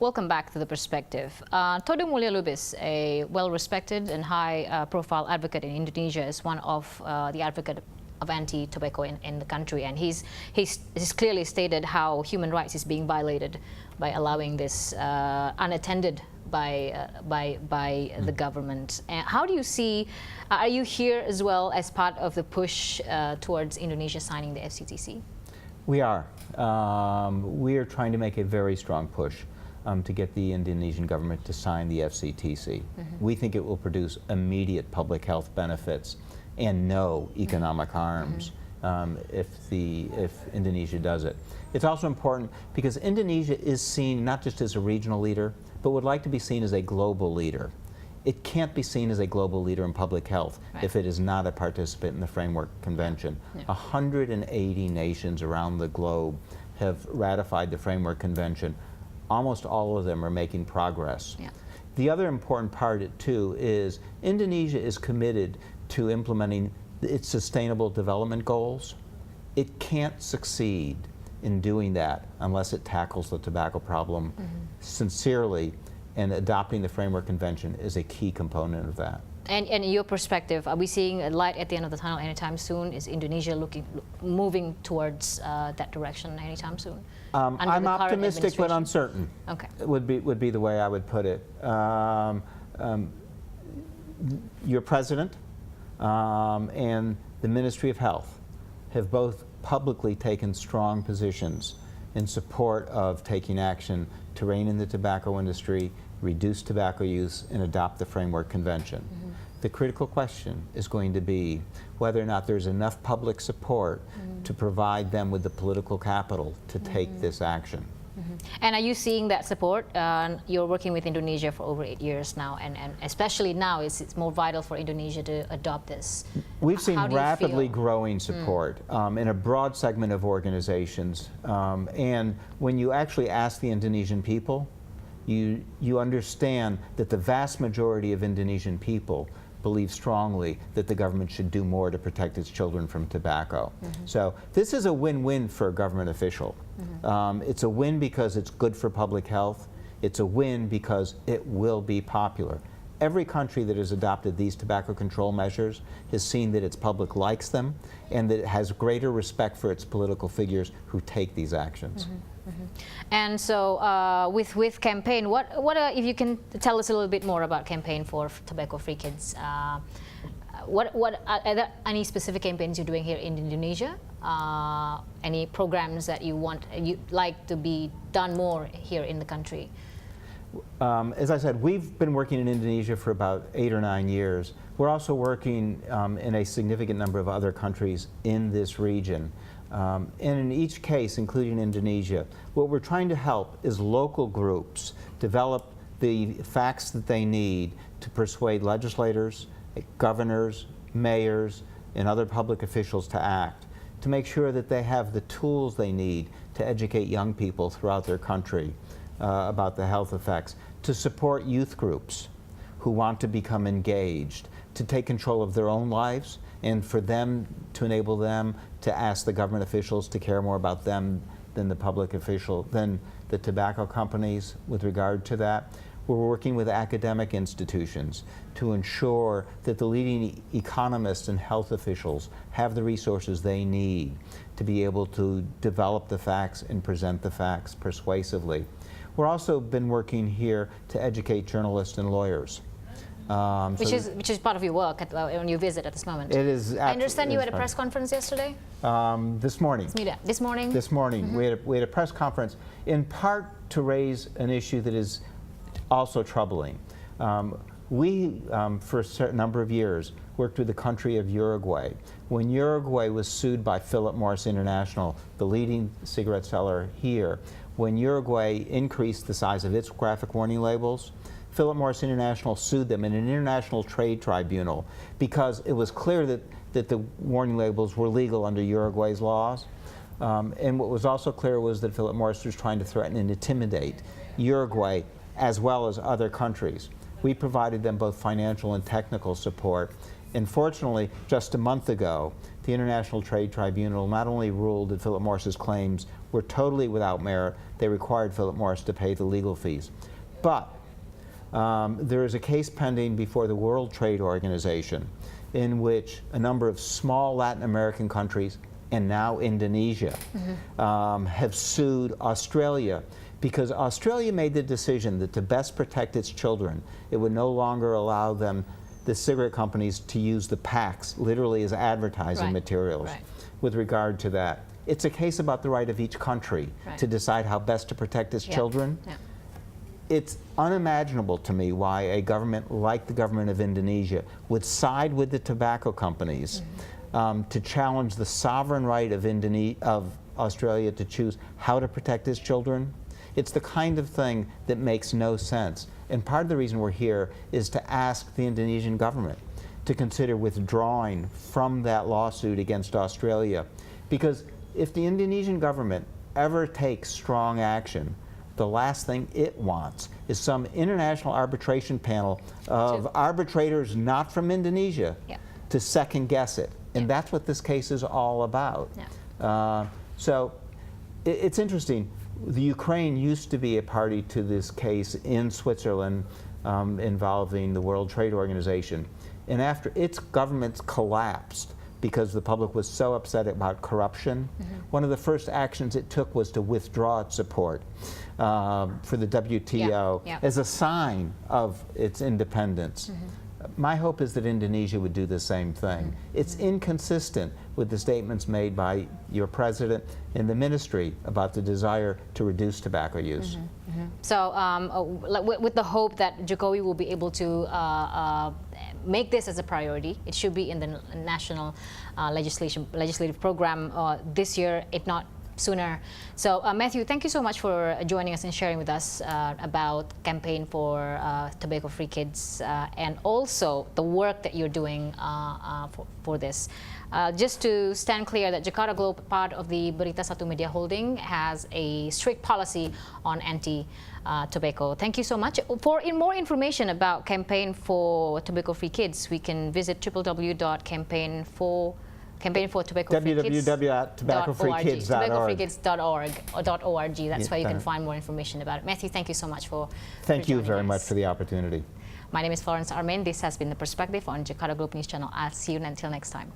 Welcome back to The Perspective. Todo Mulya Lubis, a well-respected and high-profile advocate in Indonesia, is one of the advocates of anti-tobacco in the country, and he's clearly stated how human rights is being violated by allowing this unattended by the government. And how do you see, are you here as well as part of the push towards Indonesia signing the FCTC? We are. We are trying to make a very strong push to get the Indonesian government to sign the FCTC. We think it will produce immediate public health benefits and no economic harms if Indonesia does it. It's also important because Indonesia is seen not just as a regional leader, but would like to be seen as a global leader. It can't be seen as a global leader in public health if it is not a participant in the Framework Convention. 180 nations around the globe have ratified the Framework Convention. Almost all of them are making progress. The other important part, too, is Indonesia is committed to implementing its Sustainable Development Goals. It can't succeed in doing that unless it tackles the tobacco problem sincerely, and adopting the Framework Convention is a key component of that. And in your perspective, are we seeing a light at the end of the tunnel anytime soon? Is Indonesia moving towards that direction anytime soon? I'm optimistic but uncertain. Okay. Would be the way I would put it. Your president and the Ministry of Health have both publicly taken strong positions in support of taking action to rein in the tobacco industry, reduce tobacco use, and adopt the Framework Convention. The critical question is going to be whether or not there's enough public support to provide them with the political capital to take this action. And are you seeing that support? You're working with Indonesia for over 8 years now, and especially now it's more vital for Indonesia to adopt this. We've seen rapidly growing support in a broad segment of organizations. And when you actually ask the Indonesian people, you understand that the vast majority of Indonesian people believe strongly that the government should do more to protect its children from tobacco. So this is a win-win for a government official. It's a win because it's good for public health. It's a win because it will be popular. Every country that has adopted these tobacco control measures has seen that its public likes them and that it has greater respect for its political figures who take these actions. And so with campaign, what if you can tell us a little bit more about campaign for tobacco-free kids? Are there any specific campaigns you're doing here in Indonesia? Any programs that you'd like to be done more here in the country? As I said, we've been working in Indonesia for about 8 or 9 years. We're also working in a significant number of other countries in this region. And in each case, including Indonesia, what we're trying to help is local groups develop the facts that they need to persuade legislators, governors, mayors, and other public officials to act, to make sure that they have the tools they need to educate young people throughout their country about the health effects, to support youth groups who want to become engaged, to take control of their own lives, and for them to enable them to ask the government officials to care more about them than the public official, than the tobacco companies with regard to that. We're working with academic institutions to ensure that the leading economists and health officials have the resources they need to be able to develop the facts and present the facts persuasively. We're also been working here to educate journalists and lawyers. Which is part of your work when you visit at this moment. It is. I understand you had a press conference yesterday? This morning. This morning? This morning. We had a press conference in part to raise an issue that is also troubling. We, for a certain number of years, worked with the country of Uruguay. When Uruguay was sued by Philip Morris International, the leading cigarette seller here, when Uruguay increased the size of its graphic warning labels, Philip Morris International sued them in an international trade tribunal because it was clear that the warning labels were legal under Uruguay's laws. And what was also clear was that Philip Morris was trying to threaten and intimidate Uruguay as well as other countries. We provided them both financial and technical support, Unfortunately, just a month ago, the International Trade Tribunal not only ruled that Philip Morris's claims were totally without merit, they required Philip Morris to pay the legal fees. But there is a case pending before the World Trade Organization in which a number of small Latin American countries, and now Indonesia, have sued Australia because Australia made the decision that to best protect its children, it would no longer allow them, the cigarette companies, to use the packs literally as advertising materials with regard to that. It's a case about the right of each country to decide how best to protect its children. It's unimaginable to me why a government like the government of Indonesia would side with the tobacco companies to challenge the sovereign right of Australia to choose how to protect its children. It's the kind of thing that makes no sense. And part of the reason we're here is to ask the Indonesian government to consider withdrawing from that lawsuit against Australia. Because if the Indonesian government ever takes strong action, the last thing it wants is some international arbitration panel of arbitrators not from Indonesia to second guess it. And that's what this case is all about. So it's interesting. The Ukraine used to be a party to this case in Switzerland involving the World Trade Organization. And after its government collapsed because the public was so upset about corruption, one of the first actions it took was to withdraw its support for the WTO as a sign of its independence. My hope is that Indonesia would do the same thing. It's inconsistent with the statements made by your president and the ministry about the desire to reduce tobacco use. So with the hope that Jokowi will be able to make this as a priority, it should be in the national legislative program this year, if not sooner. So Matthew, thank you so much for joining us and sharing with us about campaign for tobacco-free kids and also the work that you're doing for this. Just to stand clear that Jakarta Globe, part of the Berita Satu Media Holding, has a strict policy on anti-tobacco. Thank you so much. For more information about campaign for tobacco-free kids, we can visit www.campaignfortobacco-free-kids.org. www.tobaccofreekids.org. That's where you can find more information about it. Matthew, thank you so much for Thank you very much for the opportunity. My name is Florence Armin. This has been The Perspective on Jakarta Globe News Channel. I'll see you until next time.